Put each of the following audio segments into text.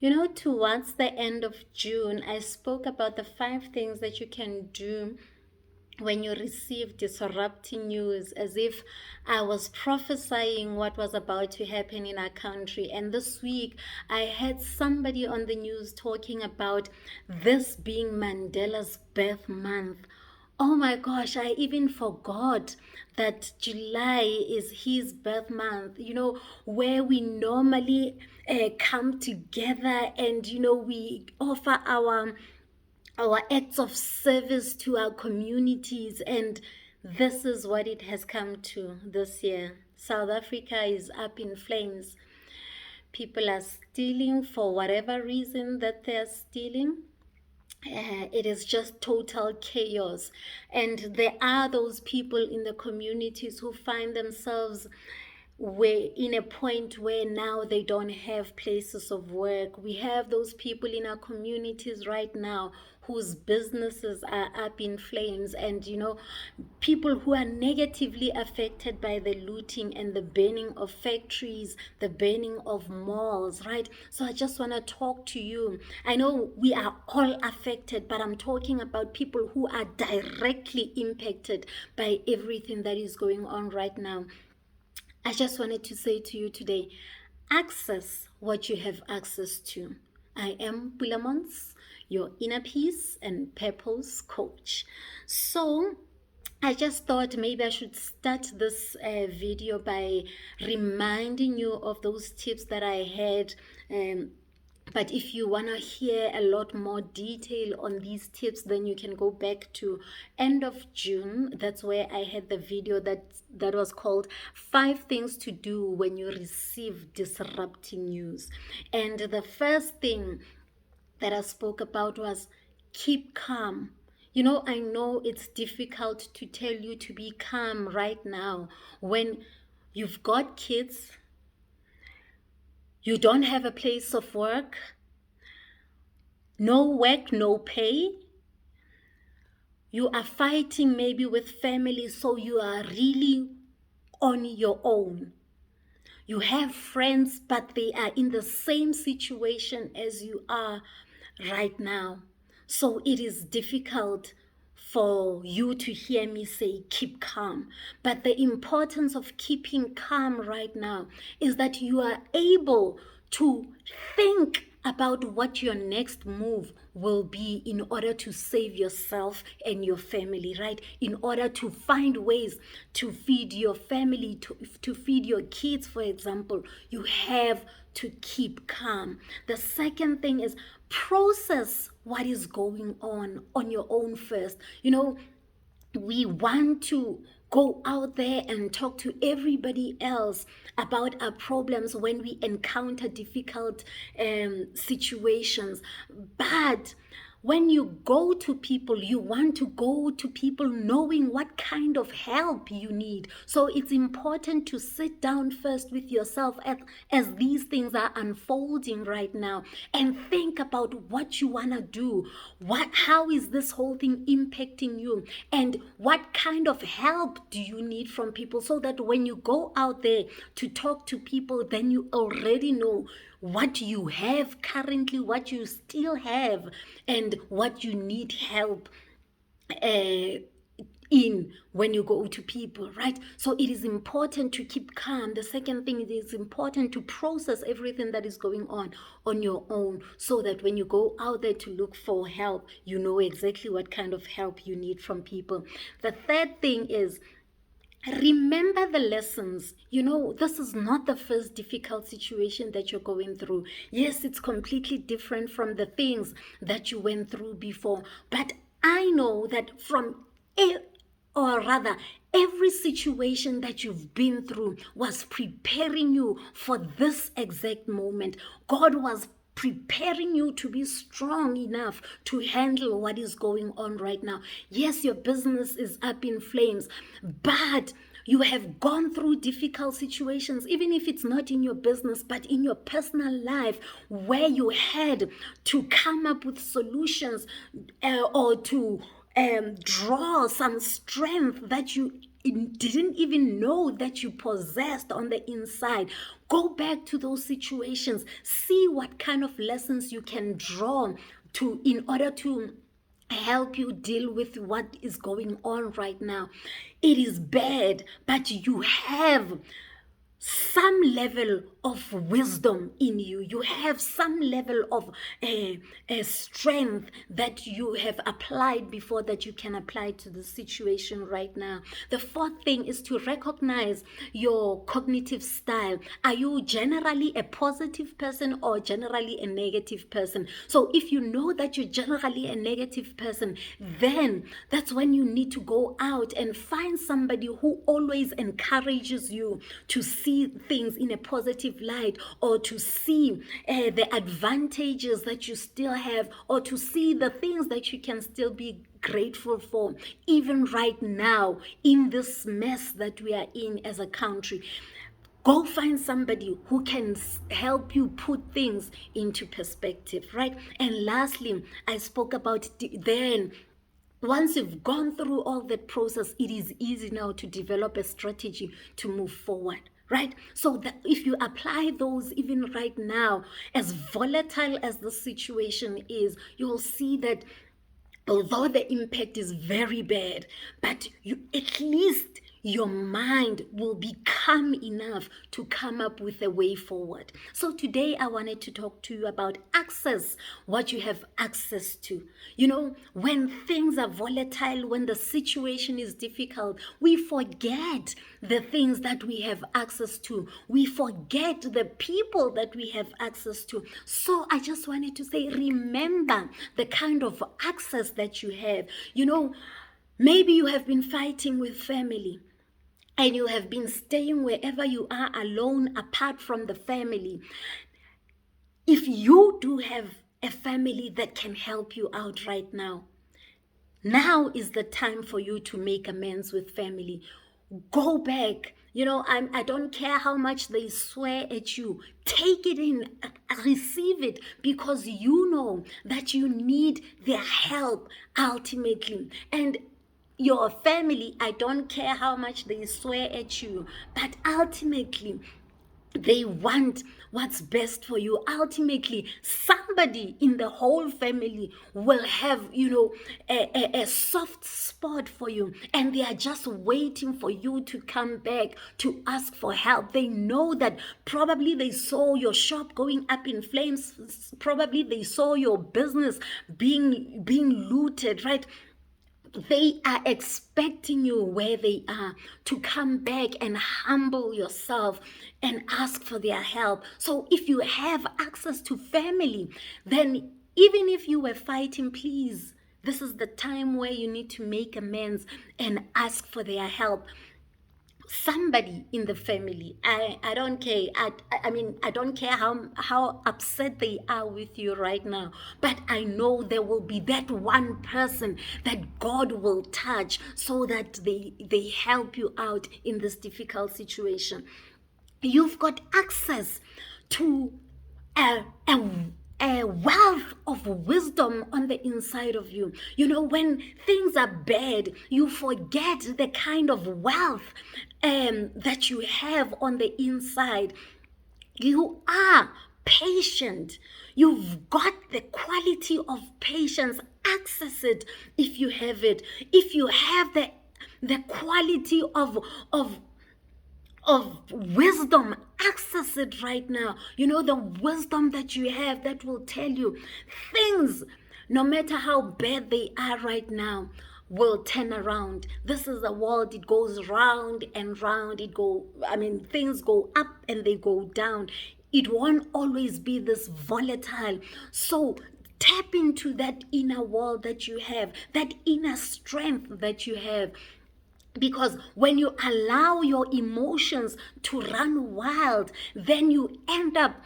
Towards the end of June, I spoke about the 5 things that you can do when you receive disrupting news, as if I was prophesying what was about to happen in our country. And this week, I had somebody on the news talking about this being Mandela's birth month. Oh my gosh, I even forgot that July is his birth month, where we normally come together and, we offer our acts of service to our communities. And this is what it has come to this year. South Africa is up in flames. People are stealing for whatever reason that they're stealing. It is just total chaos. And there are those people in the communities who find themselves in a point where now they don't have places of work. We have those people in our communities right now whose businesses are up in flames, and people who are negatively affected by the looting and the burning of factories, the burning of malls, right? So I just want to talk to you. I know we are all affected, but I'm talking about people who are directly impacted by everything that is going on right now. I just wanted to say to you today, access what you have access to. I am Pulaa Montz, your inner peace and purpose coach. So I just thought maybe I should start this video by reminding you of those tips that I had. But if you want to hear a lot more detail on these tips, then you can go back to end of June. That's where I had the video that was called 5 things to do when you receive disrupting news. And the first thing that I spoke about was keep calm. I know it's difficult to tell you to be calm right now when you've got kids, you don't have a place of work, no work, no pay. You are fighting maybe with family, so you are really on your own. You have friends, but they are in the same situation as you are right now. So it is difficult for you to hear me say keep calm. But the importance of keeping calm right now is that you are able to think about what your next move will be in order to save yourself and your family, right? In order to find ways to feed your family, to feed your kids, for example, you have to keep calm. The second thing is process what is going on your own first. We want to go out there and talk to everybody else about our problems when we encounter difficult situations. But when you go to people, you want to go to people knowing what kind of help you need. So it's important to sit down first with yourself as these things are unfolding right now and think about what you want to do. How is this whole thing impacting you? And what kind of help do you need from people, so that when you go out there to talk to people, then you already know what you have currently, what you still have, and what you need help in when you go to people, right? So it is important to keep calm. The second thing, it is important to process everything that is going on your own, so that when you go out there to look for help, you know exactly what kind of help you need from people. The third thing is, remember the lessons. This is not the first difficult situation that you're going through. Yes, it's completely different from the things that you went through before. But I know that every situation that you've been through was preparing you for this exact moment. God was preparing you to be strong enough to handle what is going on right now. Yes, your business is up in flames, but you have gone through difficult situations, even if it's not in your business, but in your personal life, where you had to come up with solutions or to draw some strength that you didn't even know that you possessed on the inside. Go back to those situations. See what kind of lessons you can draw to in order to help you deal with what is going on right now. It is bad, but you have some level of wisdom in you. You have some level of strength that you have applied before that you can apply to the situation right now. The fourth thing is to recognize your cognitive style. Are you generally a positive person or generally a negative person? So if you know that you're generally a negative person, then that's when you need to go out and find somebody who always encourages you to see things in a positive light, or to see the advantages that you still have, or to see the things that you can still be grateful for, even right now in this mess that we are in as a country. Go find somebody who can help you put things into perspective, right? And lastly, I spoke about then once you've gone through all that process, it is easy now to develop a strategy to move forward, right? So that if you apply those even right now, as volatile as the situation is, you will see that although the impact is very bad, but you at least your mind will be calm enough to come up with a way forward. So today I wanted to talk to you about access, what you have access to. You know, when things are volatile, when the situation is difficult, we forget the things that we have access to. We forget the people that we have access to. So I just wanted to say, remember the kind of access that you have. You know, maybe you have been fighting with family, and you have been staying wherever you are alone, apart from the family. If you do have a family that can help you out right now, now is the time for you to make amends with family. Go back. You know, I don't care how much they swear at you. Take it in, receive it, because you know that you need their help ultimately. And your family, I don't care how much they swear at you, but ultimately they want what's best for you. Ultimately, somebody in the whole family will have, you know, a soft spot for you, and they are just waiting for you to come back to ask for help. They know that probably they saw your shop going up in flames, probably they saw your business being looted, right? They are expecting you where they are to come back and humble yourself and ask for their help. So if you have access to family, then even if you were fighting, please, this is the time where you need to make amends and ask for their help. Somebody in the family, I don't care. I mean, I don't care how upset they are with you right now, but I know there will be that one person that God will touch so that they help you out in this difficult situation. You've got access to a wealth of wisdom on the inside of you. You know, when things are bad, you forget the kind of wealth that you have on the inside. You are patient. You've got the quality of patience. Access it if you have it. If you have the quality of wisdom, access it right now. You know, the wisdom that you have that will tell you things, no matter how bad they are right now, will turn around. This is a world, it goes round and round. Things go up and they go down. It won't always be this volatile. So tap into that inner world that you have, that inner strength that you have. Because when you allow your emotions to run wild, then you end up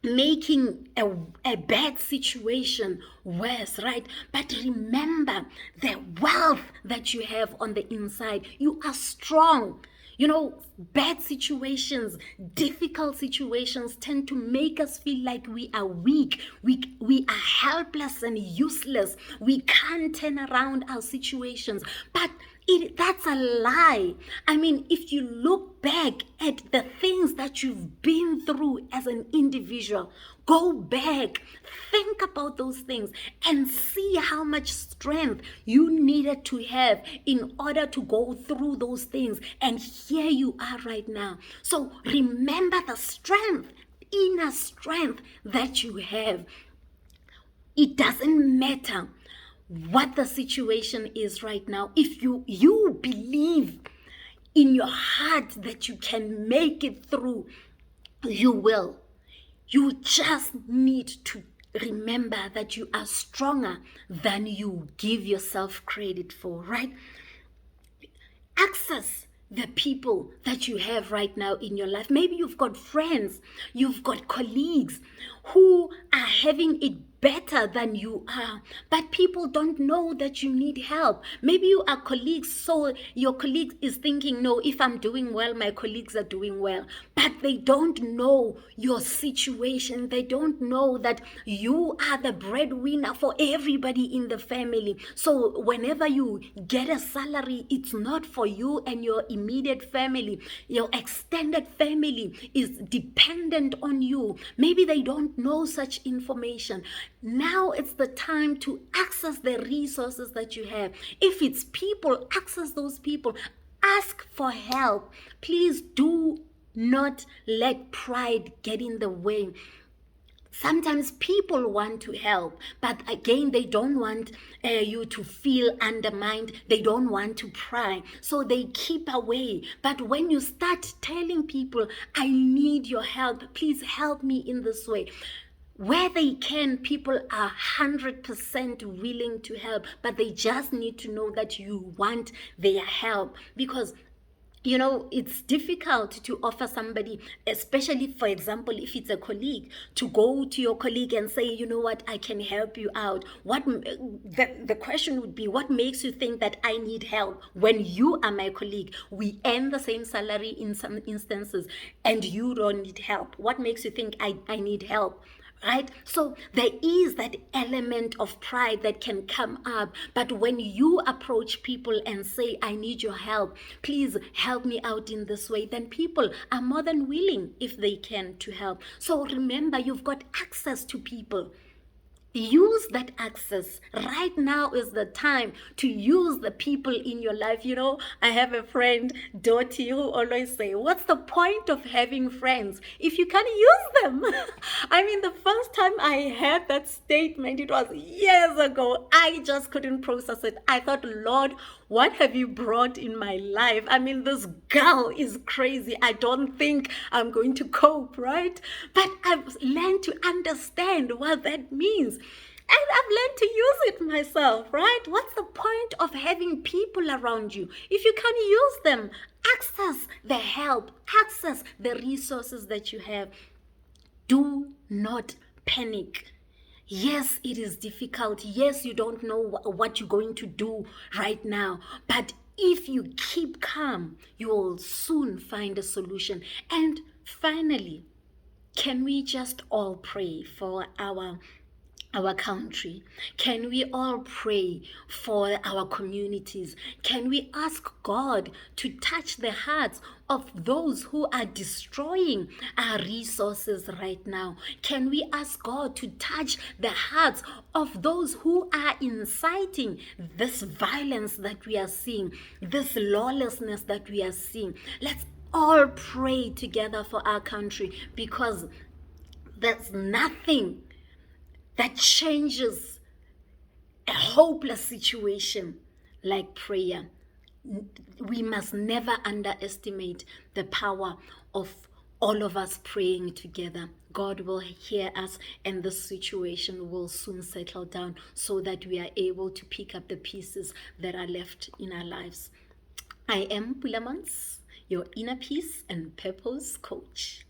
making a bad situation worse, right? But remember the wealth that you have on the inside. You are strong. You know, bad situations, difficult situations tend to make us feel like we are weak. We are helpless and useless. We can't turn around our situations. But That's a lie. I mean, if you look back at the things that you've been through as an individual, go back, think about those things, and see how much strength you needed to have in order to go through those things. And here you are right now. So remember the strength, inner strength that you have. It doesn't matter what the situation is right now. If you believe in your heart that you can make it through, you will. You just need to remember that you are stronger than you give yourself credit for, right? Access the people that you have right now in your life. Maybe you've got friends, you've got colleagues who are having it better than you are, but people don't know that you need help. Maybe you are colleagues, so your colleague is thinking, no, if I'm doing well, my colleagues are doing well, but they don't know your situation. They don't know that you are the breadwinner for everybody in the family. So whenever you get a salary, it's not for you and your immediate family. Your extended family is dependent on you. Maybe they don't know such information. Now it's the time to access the resources that you have. If it's people, access those people. Ask for help. Please do not let pride get in the way. Sometimes people want to help, but again, they don't want you to feel undermined. They don't want to pry, so they keep away. But when you start telling people, I need your help, please help me in this way, where they can, people are 100% willing to help, but they just need to know that you want their help. Because it's difficult to offer somebody, especially, for example, if it's a colleague, to go to your colleague and say, you know what, I can help you out. The question would be, what makes you think that I need help when you are my colleague? We earn the same salary in some instances, and you don't need help. What makes you think I need help? Right? So there is that element of pride that can come up. But when you approach people and say, I need your help, please help me out in this way, then people are more than willing, if they can, to help. So remember, you've got access to people. Use that access. Right now is the time to use the people in your life. I have a friend, Dottie, who always say, what's the point of having friends if you can't use them? I mean, the first time I heard that statement, it was years ago. I just couldn't process it. I thought, Lord, what have you brought in my life? I mean, this girl is crazy. I don't think I'm going to cope, right? But I've learned to understand what that means. And I've learned to use it myself, right? What's the point of having people around you if you can't use them? Access the help, access the resources that you have. Do not panic. Yes, it is difficult. Yes, you don't know what you're going to do right now. But if you keep calm, you will soon find a solution. And finally, can we just all pray for our country? Can we all pray for our communities? Can we ask God to touch the hearts of those who are destroying our resources right now? Can we ask God to touch the hearts of those who are inciting this violence that we are seeing, this lawlessness that we are seeing? Let's all pray together for our country, because there's nothing that changes a hopeless situation like prayer. We must never underestimate the power of all of us praying together. God will hear us, and the situation will soon settle down so that we are able to pick up the pieces that are left in our lives. I am Pulaa Montz, your inner peace and purpose coach.